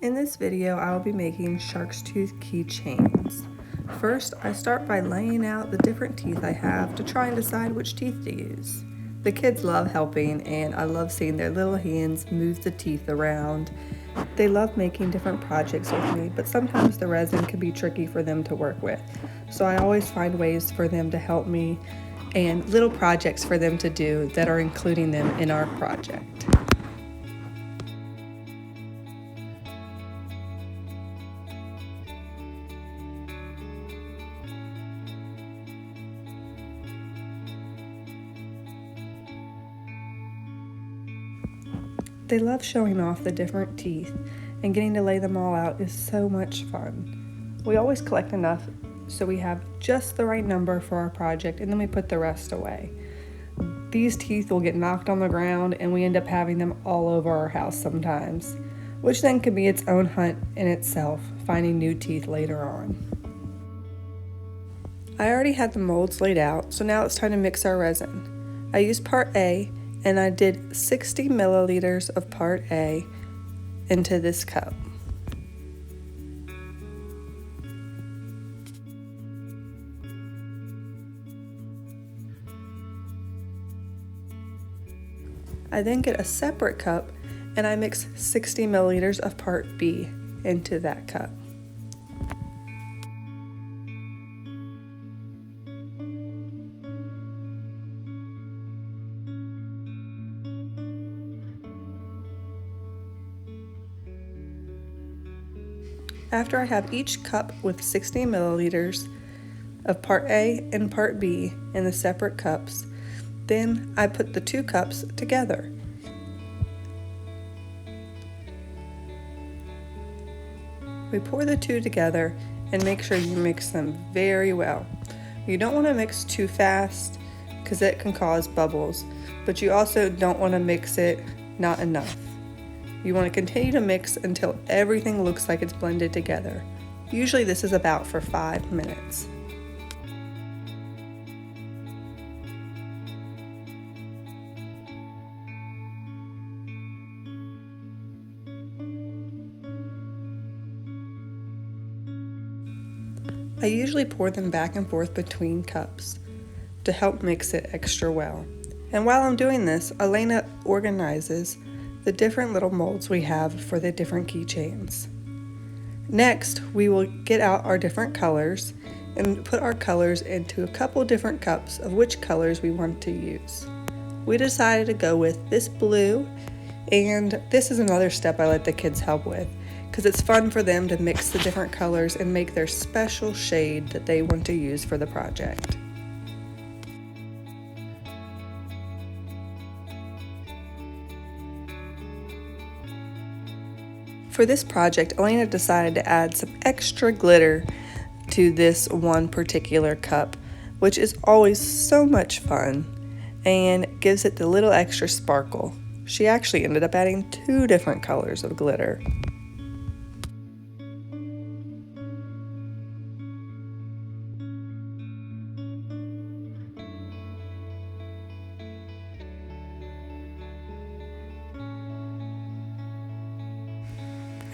In this video, I will be making shark's tooth keychains. First, I start by laying out the different teeth I have to try and decide which teeth to use. The kids love helping, and I love seeing their little hands move the teeth around. They love making different projects with me, but sometimes the resin can be tricky for them to work with. So I always find ways for them to help me and little projects for them to do that are including them in our project. They love showing off the different teeth, and getting to lay them all out is so much fun. We always collect enough so we have just the right number for our project, and then we put the rest away. These teeth will get knocked on the ground, and we end up having them all over our house sometimes, which then can be its own hunt in itself, finding new teeth later on. I already had the molds laid out, so now it's time to mix our resin. I used part A, and I did 60 milliliters of part A into this cup. I then get a separate cup and I mix 60 milliliters of part B into that cup. After I have each cup with 60 milliliters of part A and part B in the separate cups, then I put the two cups together. We pour the two together and make sure you mix them very well. You don't want to mix too fast because it can cause bubbles, but you also don't want to mix it not enough. You want to continue to mix until everything looks like it's blended together. Usually this is about for 5 minutes. I usually pour them back and forth between cups to help mix it extra well. And while I'm doing this, Elena organizes the different little molds we have for the different keychains. Next, we will get out our different colors and put our colors into a couple different cups of which colors we want to use. We decided to go with this blue, and this is another step I let the kids help with because it's fun for them to mix the different colors and make their special shade that they want to use for the project. For this project, Elena decided to add some extra glitter to this one particular cup, which is always so much fun and gives it the little extra sparkle. She actually ended up adding 2 different colors of glitter.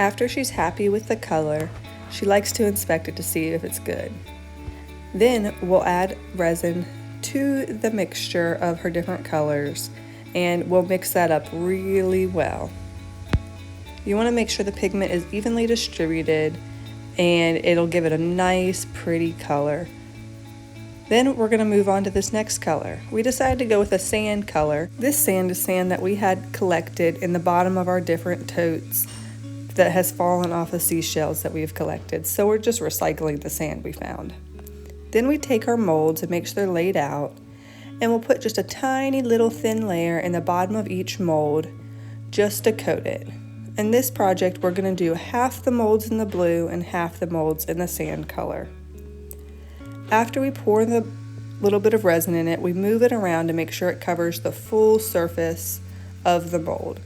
After she's happy with the color, she likes to inspect it to see if it's good. Then we'll add resin to the mixture of her different colors and we'll mix that up really well. You want to make sure the pigment is evenly distributed and it'll give it a nice pretty color. Then we're going to move on to this next color. We decided to go with a sand color. This sand is sand that we had collected in the bottom of our different totes that has fallen off of seashells that we've collected, so we're just recycling the sand we found. Then we take our molds and make sure they're laid out, and we'll put just a tiny little thin layer in the bottom of each mold just to coat it. In this project, we're going to do half the molds in the blue and half the molds in the sand color. After we pour the little bit of resin in it, we move it around to make sure it covers the full surface of the mold.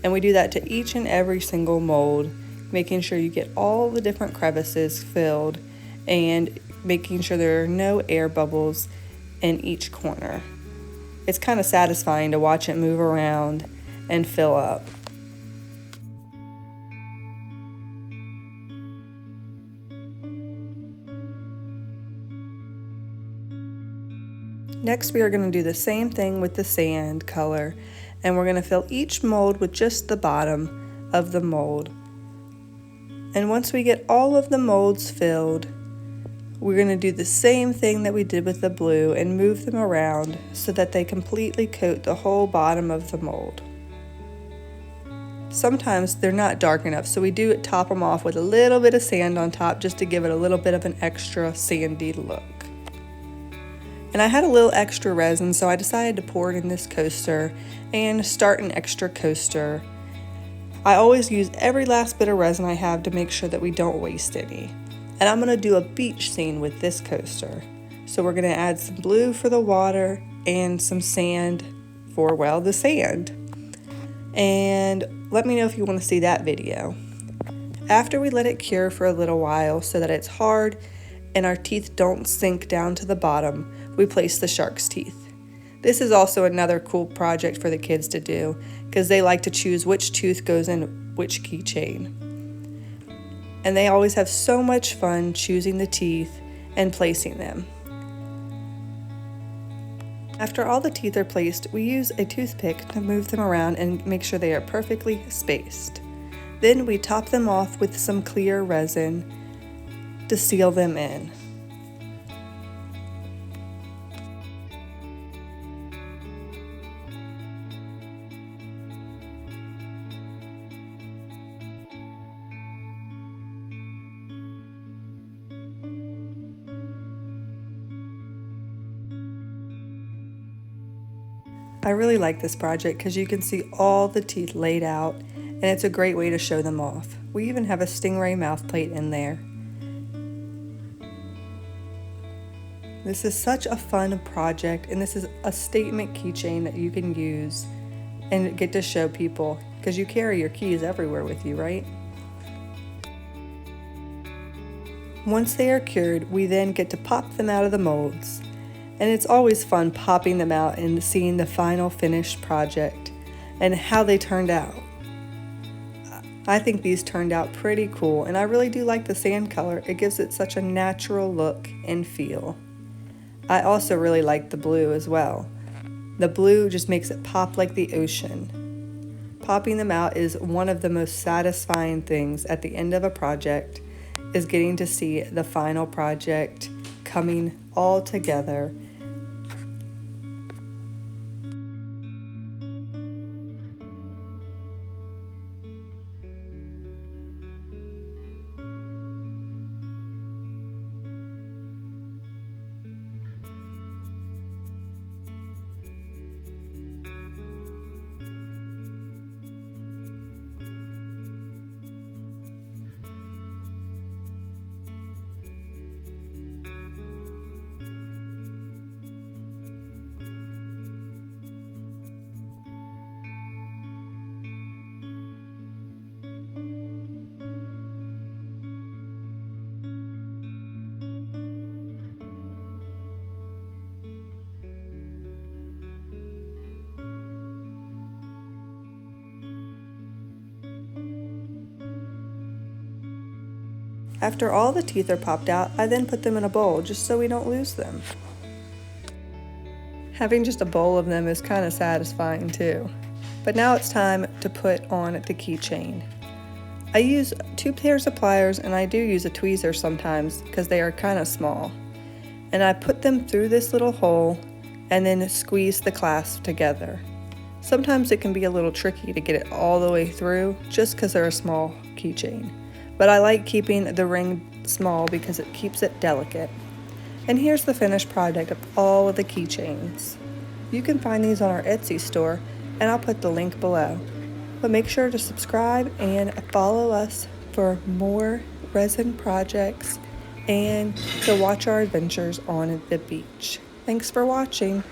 And we do that to each and every single mold, making sure you get all the different crevices filled and making sure there are no air bubbles in each corner. It's kind of satisfying to watch it move around and fill up. Next, we are going to do the same thing with the sand color, and we're going to fill each mold with just the bottom of the mold. And once we get all of the molds filled, we're going to do the same thing that we did with the blue and move them around so that they completely coat the whole bottom of the mold. Sometimes they're not dark enough, so we do top them off with a little bit of sand on top just to give it a little bit of an extra sandy look. And I had a little extra resin, so I decided to pour it in this coaster and start an extra coaster. I always use every last bit of resin I have to make sure that we don't waste any. And I'm going to do a beach scene with this coaster. So we're going to add some blue for the water and some sand for, well, the sand. And let me know if you want to see that video. After we let it cure for a little while so that it's hard and our teeth don't sink down to the bottom, we place the shark's teeth. This is also another cool project for the kids to do because they like to choose which tooth goes in which keychain. And they always have so much fun choosing the teeth and placing them. After all the teeth are placed, we use a toothpick to move them around and make sure they are perfectly spaced. Then we top them off with some clear resin to seal them in. I really like this project because you can see all the teeth laid out and it's a great way to show them off. We even have a stingray mouth plate in there. This is such a fun project, and this is a statement keychain that you can use and get to show people because you carry your keys everywhere with you, right? Once they are cured, we then get to pop them out of the molds. And it's always fun popping them out and seeing the final finished project and how they turned out. I think these turned out pretty cool, and I really do like the sand color. It gives it such a natural look and feel. I also really like the blue as well. The blue just makes it pop like the ocean. Popping them out is one of the most satisfying things at the end of a project, is getting to see the final project coming all together. After all the teeth are popped out, I then put them in a bowl just so we don't lose them. Having just a bowl of them is kind of satisfying too. But now it's time to put on the keychain. I use 2 pairs of pliers, and I do use a tweezer sometimes because they are kind of small. And I put them through this little hole and then squeeze the clasp together. Sometimes it can be a little tricky to get it all the way through just because they're a small keychain. But I like keeping the ring small because it keeps it delicate. And here's the finished product of all of the keychains. You can find these on our Etsy store, and I'll put the link below. But make sure to subscribe and follow us for more resin projects and to watch our adventures on the beach. Thanks for watching.